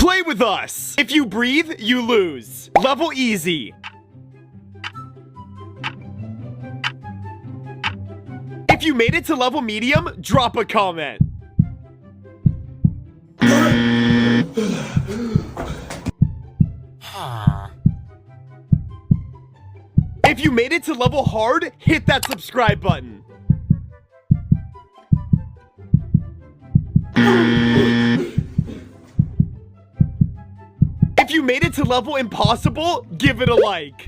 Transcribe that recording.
Play with us! If you breathe, you lose. Level easy. If you made it to level medium, drop a comment. If you made it to level hard, hit that subscribe button. If you made it to level impossible, give it a like.